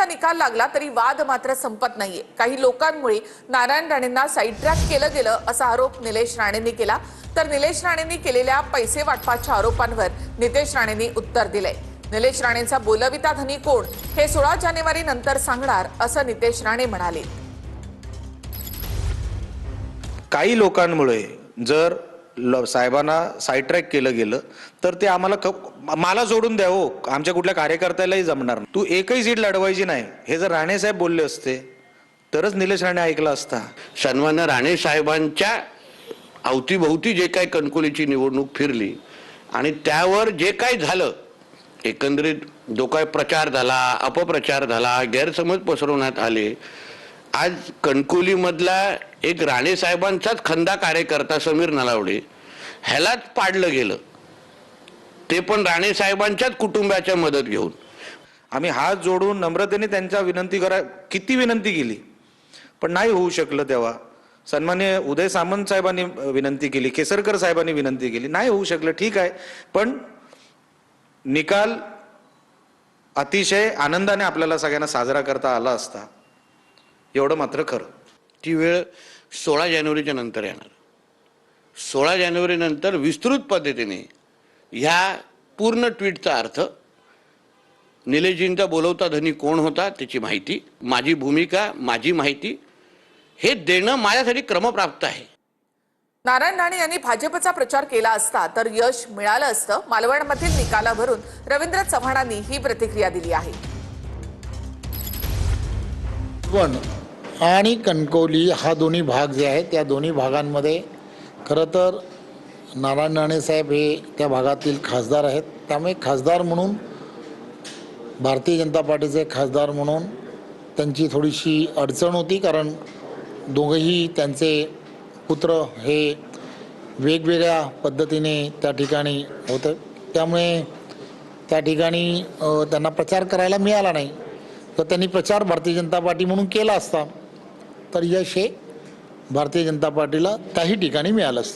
निकाल लागला तरी वाद मात्र संपत नाहीये। काही लोकांमुळे नारायण राणेंना साईड ट्रॅक केलं गेलं असा आरोप निलेश राणेंनी केला। तर निलेश राणेंनी केलेल्या पैसे वाटपाच्या आरोपांवर नितेश राणेंनी उत्तर दिलंय। निलेश राणेंचा बोलविता धनी कोण हे 16 जानेवारी नंतर सांगणार असं नितेश राणे म्हणाले। काही लोकांमुळे जर साहेबांना साईड ट्रॅक केलं गेलं तर ते आम्हाला मला जोडून द्या हो, आमच्या कुठल्या कार्यकर्त्यालाही जमणार नाही। तू एकही सीट लढवायची नाही हे जर राणे साहेब बोलले असते तरच निलेश राणे ऐकला असता। सन्मान्य राणे साहेबांच्या अवतीभोवती जे काही कणकोलीची निवडणूक फिरली आणि त्यावर जे काही झालं, एकंदरीत जो काही प्रचार झाला, अपप्रचार झाला, गैरसमज पसरवण्यात आले, आज कणकोलीमधला एक राणे साहेबांचाच खंदा कार्यकर्ता समीर नलावडे ह्यालाच पाडलं गेलं, ते पण राणे साहेबांच्याच कुटुंबाच्या मदत घेऊन। आम्ही हात जोडून नम्रतेने त्यांच्या किती विनंती केली पण नाही होऊ शकलं। तेव्हा सन्मान्य उदय सामंत साहेबांनी विनंती केली, केसरकर साहेबांनी विनंती केली, नाही होऊ शकलं, ठीक आहे। पण निकाल अतिशय आनंदाने आपल्याला सगळ्यांना साजरा करता आला असता एवढं मात्र खरं। ती वेळ 16 जानेवारीच्या नंतर येणार। 16 जानेवारी नंतर विस्तृत पद्धतीने ह्या पूर्ण ट्विटचा अर्थ, निलेशजींचा बोलवता धनी कोण होता त्याची माहिती, माझी भूमिका, माझी माहिती हे देणं माझ्यासाठी क्रमप्राप्त आहे। नारायण राणे यांनी भाजपचा प्रचार केला असता तर यश मिळालं असतं। मालवणमधील निकालावरून रवींद्र चव्हाणांनी ही प्रतिक्रिया दिली आहे। आणि कणकवली हा दोन्ही भाग जे आहे त्या दोन्ही भागांमध्ये खरं तर नारायण राणे साहेब हे त्या भागातील खासदार आहेत। त्यामुळे खासदार म्हणून, भारतीय जनता पार्टीचे खासदार म्हणून त्यांची थोडीशी अडचण होती, कारण दोघंही त्यांचे पुत्र हे वेगवेगळ्या पद्धतीने त्या ठिकाणी होते। त्यामुळे त्या ठिकाणी त्यांना प्रचार करायला मिळाला नाही। तर त्यांनी प्रचार भारतीय जनता पार्टी म्हणून केला असता तर यश हे भारतीय जनता पार्टीला त्याही ठिकाणी मिळालं असतं।